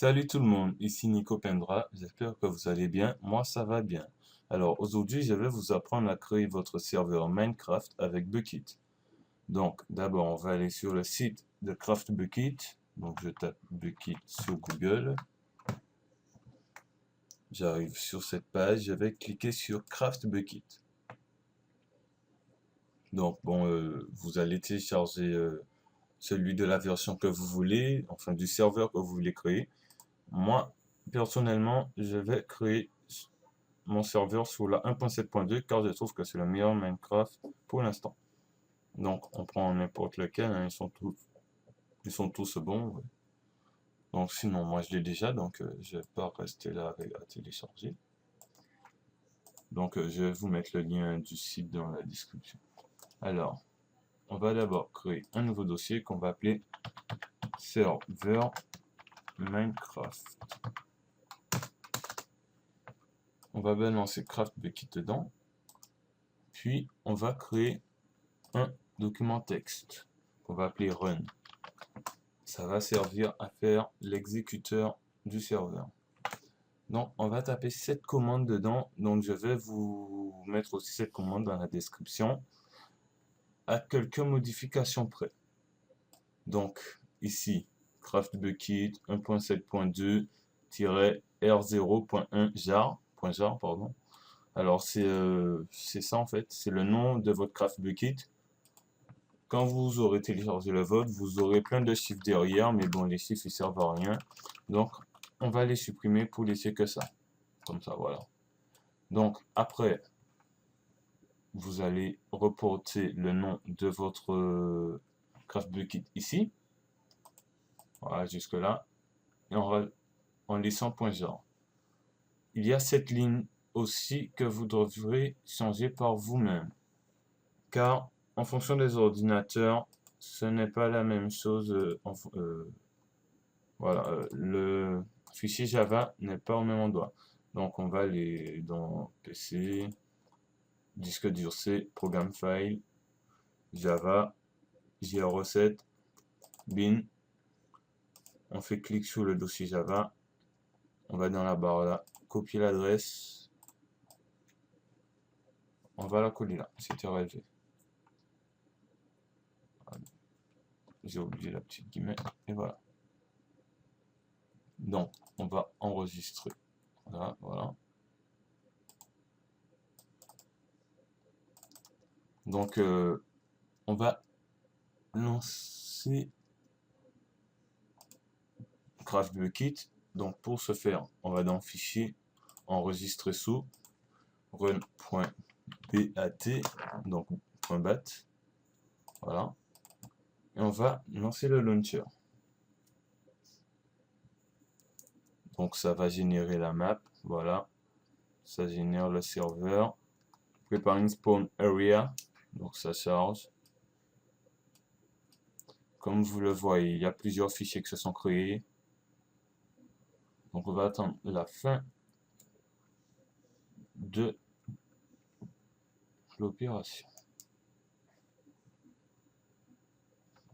Salut tout le monde, ici Nico Pendra, j'espère que vous allez bien, moi ça va bien. Alors aujourd'hui je vais vous apprendre à créer votre serveur Minecraft avec Bukkit. Donc d'abord on va aller sur le site de Craft Bukkit, donc je tape Bukkit sur Google, j'arrive sur cette page, je vais cliquer sur Craft Bukkit. Donc bon, vous allez télécharger celui de la version que vous voulez, enfin du serveur que vous voulez créer. Moi, personnellement, je vais créer mon serveur sur la 1.7.2 car je trouve que c'est le meilleur Minecraft pour l'instant. Donc, on prend n'importe lequel, hein, ils sont tous bons. Ouais. Donc, sinon, moi je l'ai déjà, donc je vais pas rester là à télécharger. Donc, je vais vous mettre le lien du site dans la description. Alors, on va d'abord créer un nouveau dossier qu'on va appeler serveur Minecraft. On va balancer Craft Bukkit dedans. Puis, on va créer un document texte qu'on va appeler run. Ça va servir à faire l'exécuteur du serveur. Donc, on va taper cette commande dedans. Donc, je vais vous mettre aussi cette commande dans la description à quelques modifications près. Donc, ici, Craft Bukkit 1.7.2-r0.1 jar, pardon. Alors, c'est ça en fait, c'est le nom de votre Craft Bukkit. Quand vous aurez téléchargé le vote, vous aurez plein de chiffres derrière, mais bon, les chiffres ils servent à rien. Donc, on va les supprimer pour laisser que ça. Comme ça, voilà. Donc, après, vous allez reporter le nom de votre Craft Bukkit ici. Voilà, jusque là. Et en laissant point .jar. Il y a cette ligne aussi que vous devrez changer par vous-même. Car, en fonction des ordinateurs, ce n'est pas la même chose. Voilà, le fichier Java n'est pas au même endroit. Donc, on va aller dans PC, disque dur C, programme file, Java, JR7, bin. On fait clic sur le dossier Java. On va dans la barre là, copier l'adresse. On va la coller là, c'était relevé. J'ai oublié la petite guillemette, et voilà. Donc, on va enregistrer. Voilà, voilà. Donc, on va lancer Craft Bukkit. Donc, pour ce faire, on va dans Fichier, enregistrer sous, run.bat, donc .bat. Voilà. Et on va lancer le launcher. Donc, ça va générer la map. Voilà. Ça génère le serveur. Preparing spawn area. Donc, ça charge. Comme vous le voyez, il y a plusieurs fichiers qui se sont créés. Donc, on va attendre la fin de l'opération.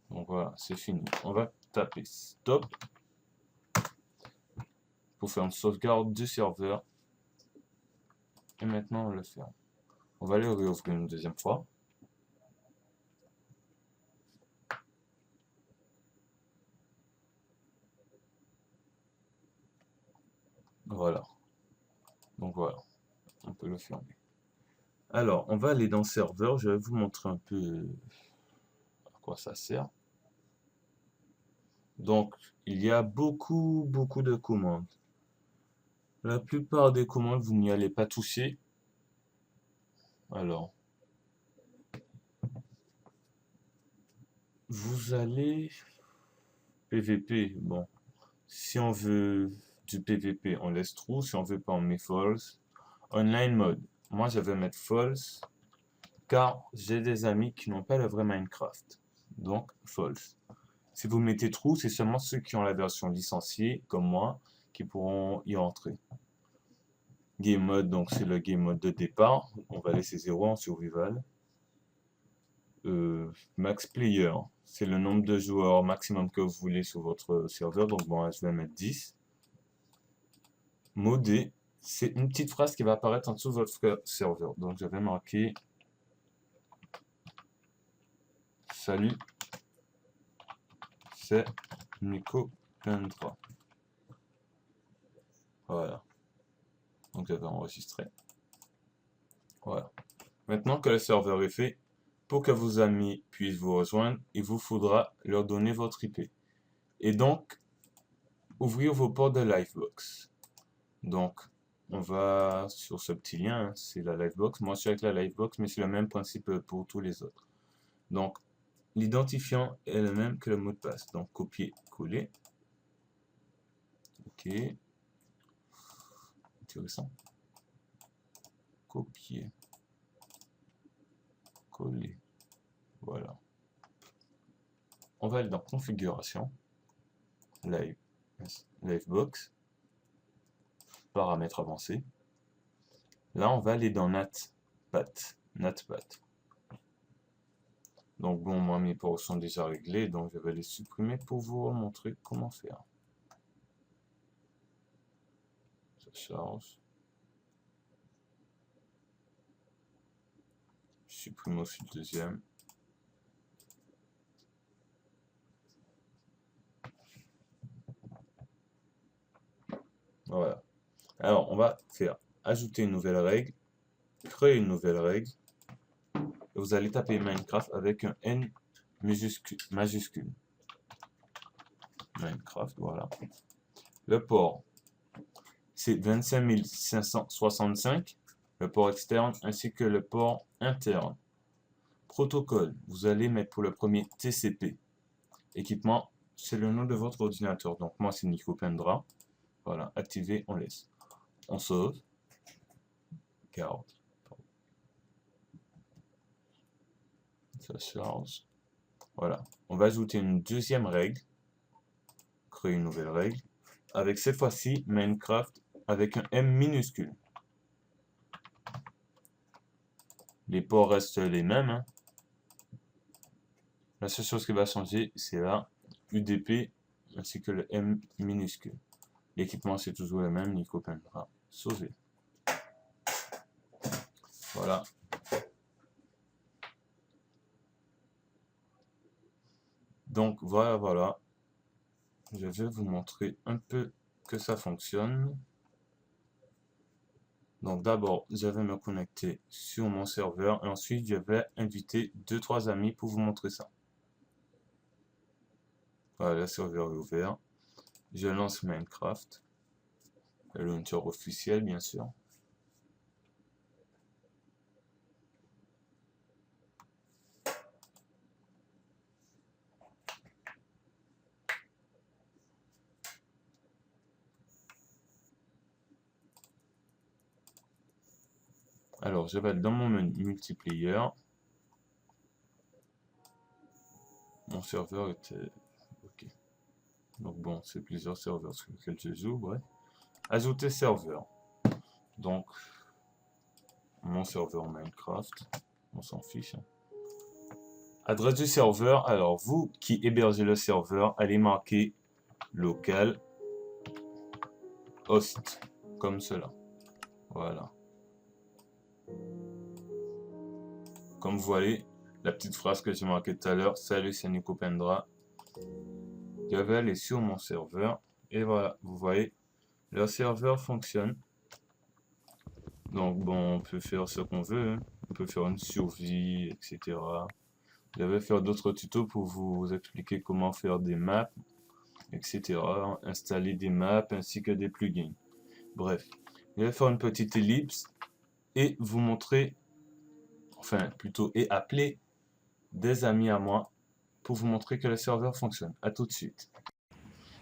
Donc voilà, c'est fini. On va taper stop pour faire une sauvegarde du serveur. Et maintenant, on le ferme. On va le réouvrir une deuxième fois. Voilà. Donc voilà, on peut le fermer. Alors, on va aller dans serveur. Je vais vous montrer un peu à quoi ça sert. Donc, il y a beaucoup de commandes. La plupart des commandes, vous n'y allez pas toucher. Alors, vous allez PVP. Bon, si on veut du PVP, on laisse true. Si on veut pas, on met false. Online mode. Moi, je vais mettre false car j'ai des amis qui n'ont pas le vrai Minecraft. Donc, false. Si vous mettez true, c'est seulement ceux qui ont la version licenciée, comme moi, qui pourront y entrer. Game mode, donc c'est le game mode de départ. On va laisser 0 en survival. Max player, c'est le nombre de joueurs maximum que vous voulez sur votre serveur. Donc bon, je vais mettre 10. modé, c'est une petite phrase qui va apparaître en dessous de votre serveur. Donc je vais marquer salut, c'est Nico Pendra. Voilà. Donc je vais enregistrer. Voilà. Maintenant que le serveur est fait, pour que vos amis puissent vous rejoindre, il vous faudra leur donner votre IP. Et donc, ouvrir vos ports de Livebox. Donc, on va sur ce petit lien, hein, c'est la Livebox. Moi, je suis avec la Livebox, mais c'est le même principe pour tous les autres. Donc, l'identifiant est le même que le mot de passe. Donc, copier, coller. Ok. Intéressant. Copier. Coller. Voilà. On va aller dans configuration. Livebox. Paramètres avancés. Là, on va aller dans NatPat. Donc bon, moi mes ports sont déjà réglés, donc je vais les supprimer pour vous montrer comment faire. Ça charge. Je supprime aussi le deuxième. Voilà. Alors, on va faire ajouter une nouvelle règle, créer une nouvelle règle. Et vous allez taper Minecraft avec un N majuscule. Minecraft, voilà. Le port, c'est 25 565, le port externe, ainsi que le port interne. Protocole, vous allez mettre pour le premier TCP. Équipement, c'est le nom de votre ordinateur. Donc moi, c'est Nico Pendra. Voilà, activer, on laisse. On sauve. Garde. Ça charge. Voilà. On va ajouter une deuxième règle. Créer une nouvelle règle. Avec cette fois-ci, Minecraft avec un M minuscule. Les ports restent les mêmes, hein. La seule chose qui va changer, c'est la UDP ainsi que le M minuscule. L'équipement, c'est toujours le même, Nico Pendra. Sauver. Voilà. Donc, voilà. Je vais vous montrer un peu que ça fonctionne. Donc, d'abord, je vais me connecter sur mon serveur et ensuite, je vais inviter 2-3 amis pour vous montrer ça. Voilà, le serveur est ouvert. Je lance Minecraft. Le launcher officiel, bien sûr. Alors, je vais être dans mon menu multiplayer. Mon serveur était... Ok. Donc bon, c'est plusieurs serveurs sur lesquels je joue, ouais. Ajouter serveur. Donc, mon serveur Minecraft. On s'en fiche, hein. Adresse du serveur. Alors, vous qui hébergez le serveur, allez marquer local host. Comme cela. Voilà. Comme vous voyez, la petite phrase que j'ai marquée tout à l'heure, salut, c'est Nico Pendra. Je vais aller sur mon serveur. Et voilà, vous voyez, le serveur fonctionne. Donc bon, on peut faire ce qu'on veut, hein. On peut faire une survie, etc. Je vais faire d'autres tutos pour vous expliquer comment faire des maps, etc. Installer des maps ainsi que des plugins. Bref, je vais faire une petite ellipse et vous montrer, enfin plutôt et appeler des amis à moi pour vous montrer que le serveur fonctionne. A tout de suite.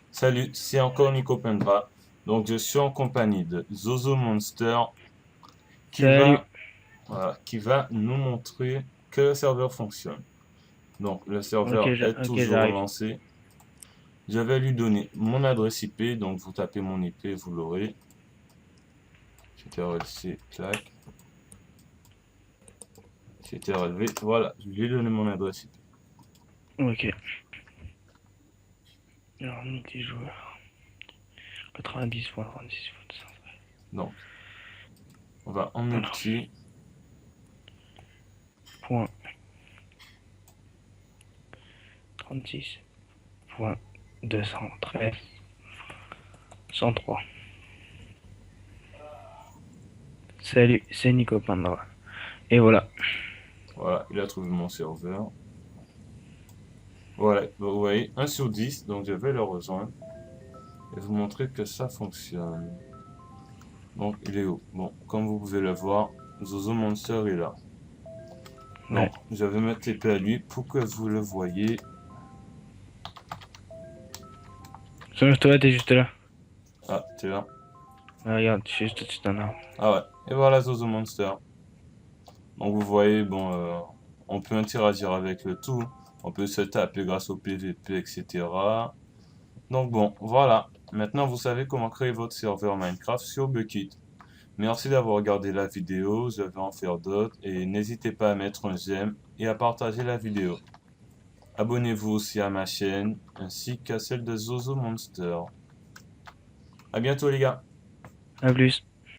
Salut, c'est encore Nico Pendra. Donc je suis en compagnie de Zozo Monster qui va nous montrer que le serveur fonctionne. Donc le serveur est toujours lancé. Je vais lui donner mon adresse IP, donc vous tapez mon IP, vous l'aurez. CTRL-C, clac. CTRL-V, voilà, je lui ai donné mon adresse IP. Ok. Alors, multijoueur. 90.36. Donc, on va en multi. Point 36. Point 213. 103. Salut, c'est Nico Pandora. Et voilà. Voilà, il a trouvé mon serveur. Voilà, vous voyez, 1 sur 10, donc je vais le rejoindre et vous montrer que ça fonctionne. Donc, il est où? Bon, comme vous pouvez le voir, Zozo Monster est là. Ouais. Donc, je vais mettre TP à lui pour que vous le voyez. Songe-toi, t'es juste là. Ah, t'es là. Ah, regarde, je suis juste au-dessus d'un arbre. Ah ouais, et voilà Zozo Monster. Donc, vous voyez, bon, on peut interagir avec le tout. On peut se taper grâce au PVP, etc. Donc, bon, voilà. Maintenant, vous savez comment créer votre serveur Minecraft sur Bukkit. Merci d'avoir regardé la vidéo, je vais en faire d'autres et n'hésitez pas à mettre un j'aime et à partager la vidéo. Abonnez-vous aussi à ma chaîne ainsi qu'à celle de Zozo Monster. A bientôt les gars. A plus.